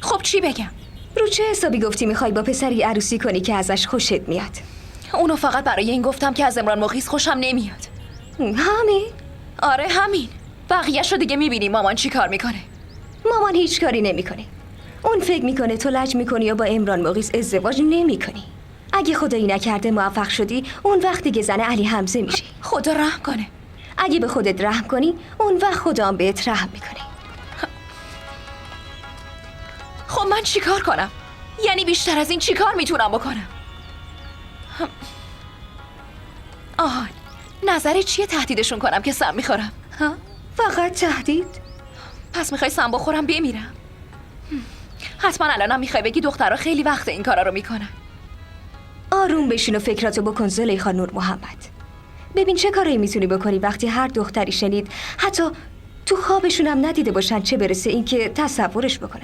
خب چی بگم؟ رو چه حسابی گفتی میخوای با پسری عروسی کنی که ازش خوشت میاد؟ اونو فقط برای این گفتم که از عمران مقیس خوشم نمیاد. همین؟ آره همین. بقیه‌شو رو دیگه میبینی مامان چی کار میکنه. مامان هیچ کاری نمیکنه. اون فکر میکنه تو لج میکنی و با عمران مقیس ازدواج نمیکنی. اگه خدایی نکرده موفق شدی، اون وقت دیگه زن علی حمزه میشی. خدا رحم کنه. اگه به خودت رحم کنی، اون وقت خدا هم بهت رحم میکنه. خب من چی کار کنم؟ یعنی بیشتر از این چی کار میتونم بکنم؟ آهان، نظرت چیه تهدیدشون کنم که سم میخورم؟ ها؟ فقط تهدید؟ پس میخوای سم بخورم بمیرم؟ حتما الانم میخوای بگی دخترها خیلی وقت این کارا رو میکنن. آروم بشین و فکراتو بکن زلیخا نور محمد. ببین چه کاری میتونی بکنی وقتی هر دختری شنید حتی تو خوابشون هم ندیده باشن، چه برسه اینکه تصورش بکنه.